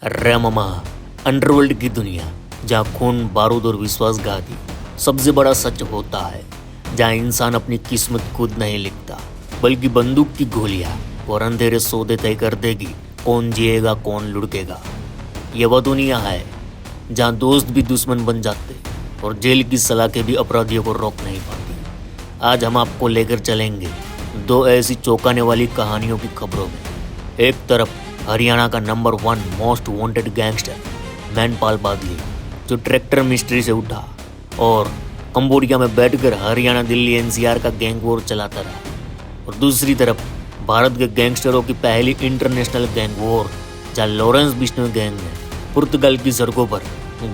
रममा underworld की दुनिया जहाँ खून बारूद और विश्वासघाती सबसे बड़ा सच होता है, जहाँ इंसान अपनी किस्मत खुद नहीं लिखता बल्कि बंदूक की गोलियां और अंधेरे सौदे तय कर देगी कौन जिएगा कौन लुढ़केगा। यह वह दुनिया है जहाँ दोस्त भी दुश्मन बन जाते और जेल की सलाखें भी अपराधियों को रोक नहीं पाती। आज हम आपको लेकर चलेंगे दो ऐसी चौंकाने वाली कहानियों की खबरों में। एक तरफ हरियाणा का number 1 most wanted gangster Mainpal बादली, जो ट्रैक्टर मिस्ट्री से उठा और कंबोडिया में बैठकर हरियाणा दिल्ली एनसीआर का गैंग वॉर चलाता रहा। और दूसरी तरफ भारत के गैंगस्टरों की पहली इंटरनेशनल गैंग वॉर, जहाँ लॉरेंस बिश्नोई गैंग ने पुर्तगाल की सड़कों पर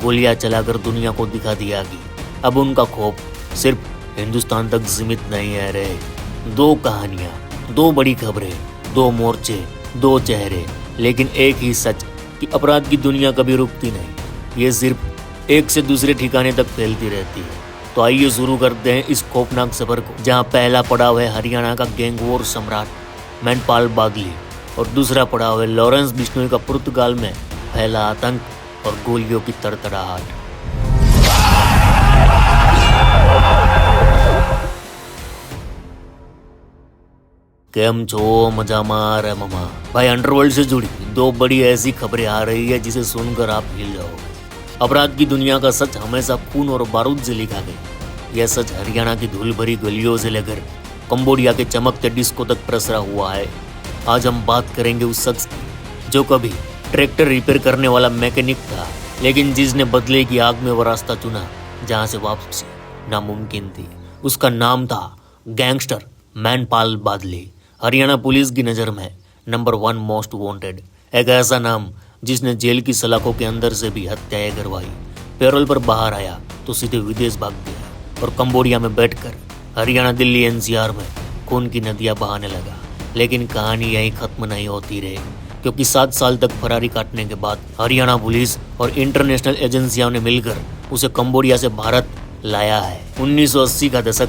गोलियां चलाकर दुनिया को दिखा दिया कि अब उनका खौफ सिर्फ हिंदुस्तान तक सीमित नहीं है रहे। दो कहानियां, दो बड़ी खबरें, दो मोर्चे, दो चेहरे, लेकिन एक ही सच कि अपराध की दुनिया कभी रुकती नहीं। ये सिर्फ एक से दूसरे ठिकाने तक फैलती रहती है। तो आइए शुरू करते हैं इस खौफनाक सफर को, जहां पहला पड़ाव है हरियाणा का गैंग वॉर सम्राट मैनपाल बादली और दूसरा पड़ाव है लॉरेंस बिश्नोई का पुर्तगाल में फैला आतंक और गोलियों की तड़तड़ाहट। केम छो मजामा रे ममा भाई। अंडरवर्ल्ड से जुड़ी दो बड़ी ऐसी खबरें आ रही है जिसे सुनकर आप हिल जाओगे। अपराध की दुनिया का सच हमेशा खून और बारूद से लिखा गया। यह सच हरियाणा की धूल भरी गलियों से लेकर कंबोडिया के चमकते डिस्को तक प्रसरा हुआ है। आज हम बात करेंगे उस शख्स की जो कभी ट्रैक्टर रिपेयर करने वाला मैकेनिक था, लेकिन जिसने बदले की आग में वो रास्ता चुना जहां से वापसी नामुमकिन थी। उसका नाम था गैंगस्टर मैनपाल बादली, हरियाणा पुलिस की नज़र में नंबर 1 मोस्ट वांटेड। एक ऐसा नाम जिसने जेल की सलाखों के अंदर से भी हत्याएं करवाई, पैरोल पर बाहर आया तो सीधे विदेश भाग गया और कंबोडिया में बैठकर हरियाणा दिल्ली एनसीआर में खून की नदियां बहाने लगा। लेकिन कहानी यहीं खत्म नहीं होती रही, क्योंकि 7 साल तक फरारी काटने के बाद हरियाणा पुलिस और इंटरनेशनल एजेंसियों ने मिलकर उसे कंबोडिया से भारत लाया है। 1980 का दशक,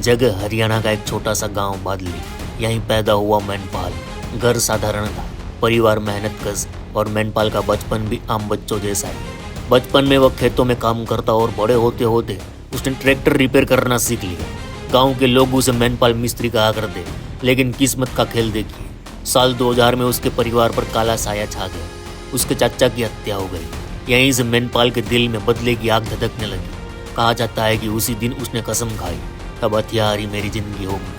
जगह हरियाणा का एक छोटा सा गाँव बादली। यहीं पैदा हुआ मैनपाल। घर साधारण था, परिवार मेहनतकश और मैनपाल का बचपन भी आम बच्चों जैसा ही। बचपन में वह खेतों में काम करता और बड़े होते होते उसने ट्रैक्टर रिपेयर करना सीख लिया। गांव के लोग उसे मैनपाल मिस्त्री कहा करते, लेकिन किस्मत का खेल देखिए, साल 2000 में उसके परिवार पर काला साया छा गया। उसके चाचा की हत्या हो गई। यहीं से मैनपाल के दिल में बदले की आग धधकने लगी। कहा जाता है कि उसी दिन उसने कसम खाई, अब हथियार ही मेरी जिंदगी होगी।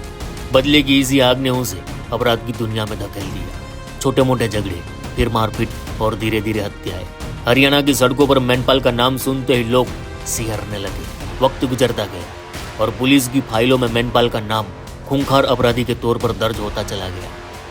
बदले की इसी आग ने उसे अपराध की दुनिया में धकेल दिया। छोटे मोटे झगड़े, फिर मारपीट और धीरे धीरे हत्याएं। हरियाणा की सड़कों पर मैनपाल का नाम सुनते ही लोग सिहरने लगे। वक्त गुजरता गया और पुलिस की फाइलों में मैनपाल का नाम खूंखार अपराधी के तौर पर दर्ज होता चला गया।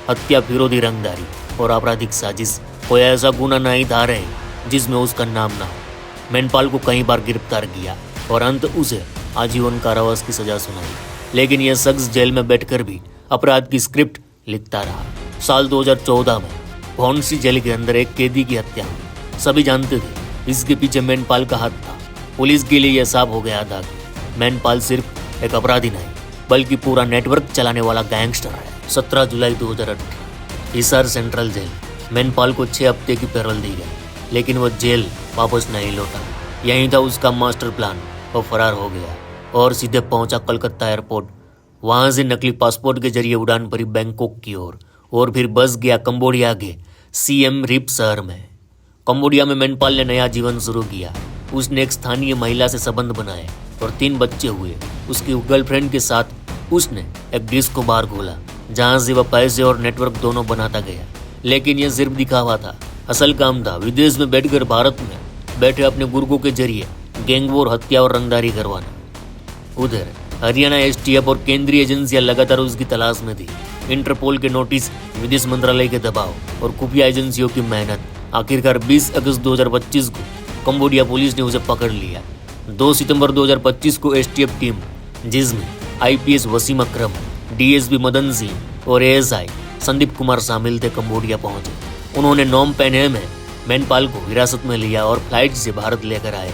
हत्या, फिरौती, रंगदारी और आपराधिक साजिश, कोई ऐसा गुना नहीं था रहे जिसमें उसका नाम ना हो। मैनपाल को कई बार गिरफ्तार किया और अंत उसे आजीवन कारावास की सजा सुनाई। लेकिन यह शख्स जेल में बैठकर भी अपराध की स्क्रिप्ट लिखता रहा। साल 2014 में भौंसी जेल के अंदर एक कैदी की हत्या हुई। सभी जानते थे इसके पीछे मैनपाल का हाथ था। पुलिस के लिए यह साफ हो गया था कि मैनपाल सिर्फ एक अपराधी नहीं, बल्कि पूरा नेटवर्क चलाने वाला गैंगस्टर है। 17 जुलाई 2018 हिसार सेंट्रल जेल, मैनपाल को 6 हफ्ते की पैरोल दी गई, लेकिन वह जेल वापस नहीं लौटा। यही था उसका मास्टर प्लान। वो फरार हो गया और सीधे पहुंचा कलकत्ता एयरपोर्ट। वहां से नकली पासपोर्ट के जरिए उड़ान भरी बैंकॉक की ओर और फिर बस गया कंबोडिया के सीएम रिप शहर में। कंबोडिया में मैनपाल ने नया जीवन शुरू किया। उसने एक स्थानीय महिला से संबंध बनाए और 3 बच्चे हुए। उसकी गर्लफ्रेंड के साथ उसने एक डिस्को बार खोला, जहां से वह पैसे और नेटवर्क दोनों बनाता गया। लेकिन यह सिर्फ दिखावा था, असल काम था विदेश में बैठकर भारत में बैठे अपने गुर्गों के जरिए गैंग वॉर, हत्या और रंगदारी करवाना। उधर हरियाणा एसटीएफ और केंद्रीय एजेंसियां लगातार उसकी तलाश में थी। इंटरपोल के नोटिस, विदेश मंत्रालय के दबाव और खुफिया एजेंसियों की मेहनत, आखिरकार 20 अगस्त 2025 को कंबोडिया पुलिस ने उसे पकड़ लिया। 2 सितंबर 2025 को एसटीएफ टीम, जिसमें आईपीएस वसीम अकरम, डीएसपी मदन सिंह और एएसआई संदीप कुमार शामिल थे, कंबोडिया पहुंचे। उन्होंने नोम पेन्हे में मैनपाल को हिरासत में लिया और फ्लाइट से भारत लेकर आए।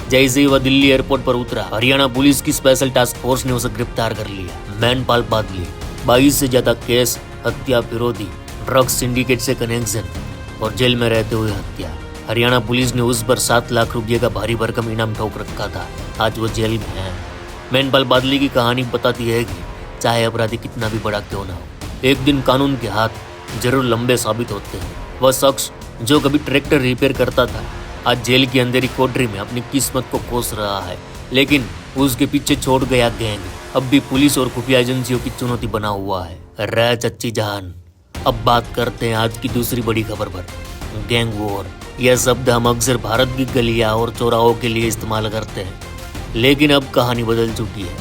जैसे ही वह दिल्ली एयरपोर्ट पर उतरा, हरियाणा पुलिस की स्पेशल टास्क फोर्स ने उसे गिरफ्तार कर लिया। मैनपाल बादली 22 से ज्यादा केस, हत्या, फिरौती, ड्रग्स सिंडिकेट से कनेक्शन, और जेल में रहते हुए हत्या। हरियाणा पुलिस ने उस पर 7 लाख रुपये का भारी भरकम इनाम ठोक रखा था। आज वो जेल में है। मेनपाल बादली की कहानी बताती है कि चाहे अपराधी कितना भी बड़ा क्यों ना हो, एक दिन कानून के हाथ जरूर लंबे साबित होते हैं। वह शख्स जो कभी ट्रैक्टर रिपेयर करता था, आज जेल की अंधेरी कोठरी में अपनी किस्मत को कोस रहा है। लेकिन उसके पीछे छोड़ गया गैंग अब भी पुलिस और खुफिया एजेंसियों की चुनौती बना हुआ है। रे चच्ची जान, अब बात करते हैं आज की दूसरी बड़ी खबर पर। गैंग वॉर, यह शब्द हम अक्सर भारत की गलियां और चौराहों के लिए इस्तेमाल करते हैं, लेकिन अब कहानी बदल चुकी है।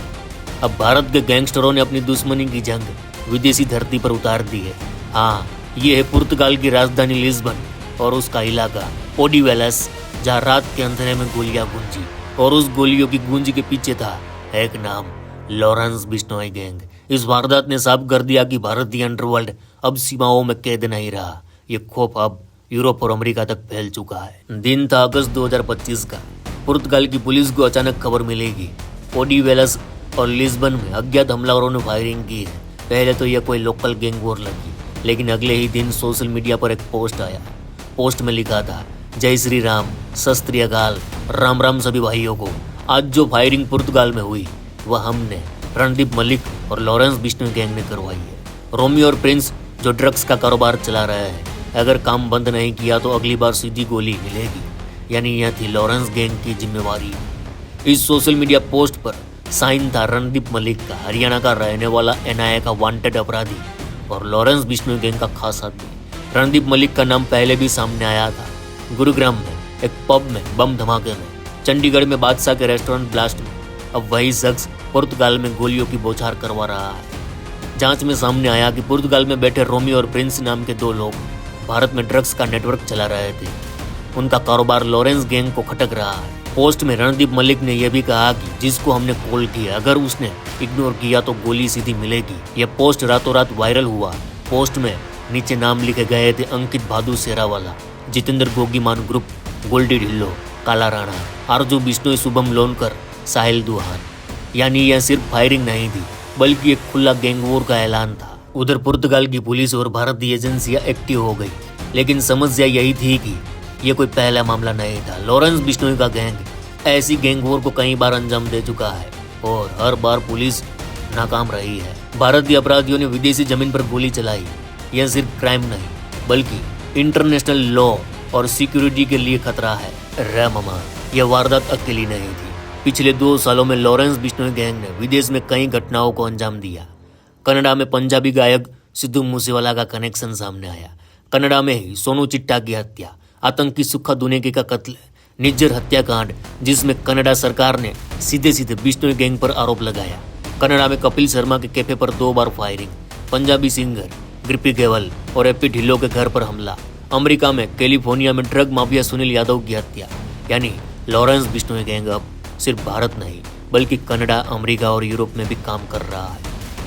अब भारत के गैंगस्टरों ने अपनी दुश्मनी की जंग विदेशी धरती पर उतार दी है। हाँ, ये है पुर्तगाल की राजधानी लिस्बन और उसका इलाका ओडिवेलस, जहाँ रात के अंधेरे में गोलियां गूंजी और उस गोलियों की गूंज के पीछे था एक नाम, लॉरेंस बिश्नोई गैंग। इस वारदात ने साफ कर दिया कि भारतीय अंडरवर्ल्ड अब सीमाओं में कैद नहीं रहा। ये खौफ अब यूरोप और अमेरिका तक फैल चुका है। दिन था अगस्त 2025 का। पुर्तगाल की पुलिस को अचानक खबर मिलेगी ओडिवेलस और लिस्बन में अज्ञात हमलावरों ने फायरिंग की है। पहले तो यह कोई लोकल गैंग वॉर लगी, लेकिन अगले ही दिन सोशल मीडिया पर एक पोस्ट आया। पोस्ट में लिखा था, जय श्री राम, सत श्री अकाल, राम राम सभी भाइयों को। आज जो फायरिंग पुर्तगाल में हुई वह हमने, रणदीप मलिक और लॉरेंस बिश्नोई गैंग ने करवाई है। रोमियो और प्रिंस जो ड्रग्स का कारोबार चला रहे हैं, अगर काम बंद नहीं किया तो अगली बार सीधी गोली मिलेगी। यानी यह थी लॉरेंस गैंग की जिम्मेवारी। इस सोशल मीडिया पोस्ट पर साइन था रणदीप मलिक का, हरियाणा का रहने वाला एनआईए का वांटेड अपराधी और लॉरेंस बिश्नोई गैंग का खास आदमी। रणदीप मलिक का नाम पहले भी सामने आया था, गुरुग्राम में एक पब में बम धमाके में, चंडीगढ़ में बादशाह के रेस्टोरेंट ब्लास्ट में। अब वही शख्स पुर्तगाल में गोलियों की बौछार करवा रहा है। जांच में सामने आया कि पुर्तगाल में बैठे रोमियो और प्रिंस नाम के 2 लोग भारत में ड्रग्स का नेटवर्क चला रहे थे। उनका कारोबार लॉरेंस गैंग को खटक रहा है। पोस्ट में रणदीप मलिक ने यह भी कहा कि जिसको हमने कॉल किया, अगर उसने इग्नोर किया तो गोली सीधी मिलेगी। यह पोस्ट रातों रात वायरल हुआ। पोस्ट में नीचे नाम लिखे गए थे अंकित भादु सेरावाला, जितेंद्र गोगीमान ग्रुप, गोल्डी ढिल्लो, काला राणा, आरजू बिश्नोई, शुभम लोनकर, साहिल दुहान। यानी यह सिर्फ फायरिंग नहीं थी, बल्कि एक खुला गैंग वॉर का ऐलान था। उधर पुर्तगाल की पुलिस और भारतीय एजेंसियां एक्टिव हो गई, लेकिन समस्या यही थी कि यह कोई पहला मामला नहीं था। लॉरेंस बिश्नोई का गैंग ऐसी गैंग वॉर को कई बार अंजाम दे चुका है और हर बार पुलिस नाकाम रही है। भारतीय अपराधियों ने विदेशी जमीन पर गोली चलाई। यह सिर्फ क्राइम नहीं, बल्कि इंटरनेशनल लॉ और सिक्योरिटी के लिए खतरा है। रे मामा, यह वारदात अकेली नहीं थी। पिछले 2 सालों में लॉरेंस बिश्नोई गैंग ने विदेश में कई घटनाओं को अंजाम दिया। कनाडा में पंजाबी गायक सिद्धू मूसेवाला का कनेक्शन सामने आया। कनाडा में ही सोनू चिट्टा की हत्या, आतंकी सुक्खा दुनेके का कत्ल, निज्जर हत्याकांड, जिसमें कनाडा सरकार ने सीधे सीधे बिश्नोई गैंग पर आरोप लगाया। कनाडा में कपिल शर्मा के कैफे पर 2 बार फायरिंग, पंजाबी सिंगर गिप्पी गेवल और एपी ढिल्लो के घर पर हमला। अमेरिका में कैलिफोर्निया में ड्रग माफिया सुनील यादव की हत्या। यानी लॉरेंस बिश्नोई गैंग अब सिर्फ भारत नहीं, बल्कि कनाडा, अमेरिका और यूरोप में भी काम कर रहा है।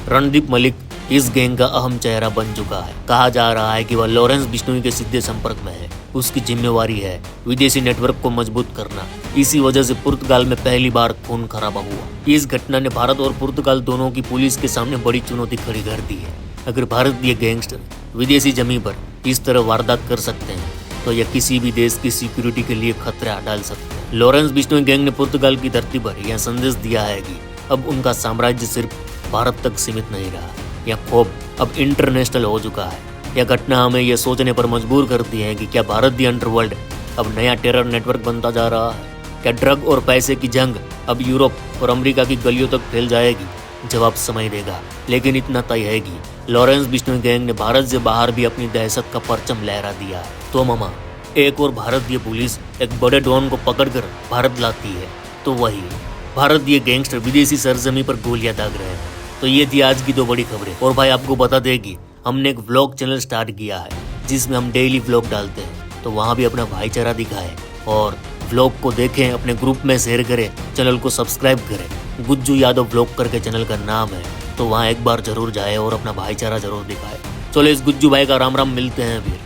रणदीप मलिक इस गैंग का अहम चेहरा बन चुका है। कहा जा रहा है कि वह लॉरेंस बिश्नोई के सीधे संपर्क में है। उसकी जिम्मेवारी है विदेशी नेटवर्क को मजबूत करना। इसी वजह से पुर्तगाल में पहली बार खून खराबा हुआ। इस घटना ने भारत और पुर्तगाल दोनों की पुलिस के सामने बड़ी चुनौती खड़ी कर दी है। अगर भारतीय गैंगस्टर विदेशी जमीन पर इस तरह वारदात कर सकते हैं, तो यह किसी भी देश की सिक्योरिटी के लिए खतरा डाल सकते हैं। लॉरेंस बिश्नोई गैंग ने पुर्तगाल की धरती पर यह संदेश दिया है कि अब उनका साम्राज्य सिर्फ भारत तक सीमित नहीं रहा। यह खौफ अब इंटरनेशनल हो चुका है। यह घटना हमें यह सोचने पर मजबूर करती है कि क्या भारतीय अंडरवर्ल्ड अब नया टेरर नेटवर्क बनता जा रहा है? क्या ड्रग और पैसे की जंग अब यूरोप और अमेरिका की गलियों तक फैल जाएगी? जवाब समय देगा, लेकिन इतना तय है कि लॉरेंस बिश्नोई गैंग ने भारत से बाहर भी अपनी दहशत का परचम लहरा दिया है। तो मामा, एक और भारतीय पुलिस एक बड़े डॉन को पकड़कर भारत लाती है, तो वही भारतीय गैंगस्टर विदेशी सरजमी पर गोलियां दाग रहे हैं। तो ये थी आज की 2 बड़ी खबरें। और भाई, आपको बता दें कि हमने एक व्लॉग चैनल स्टार्ट किया है, जिसमें हम डेली व्लॉग डालते हैं। तो वहाँ भी अपना भाईचारा दिखाएं और व्लॉग को देखें, अपने ग्रुप में शेयर करें, चैनल को सब्सक्राइब करें। गुज्जू यादव व्लॉग करके चैनल का नाम है, तो वहाँ एक बार जरूर जाए और अपना भाईचारा जरूर दिखाए। चलो, इस गुज्जू भाई का राम राम, मिलते हैं फिर।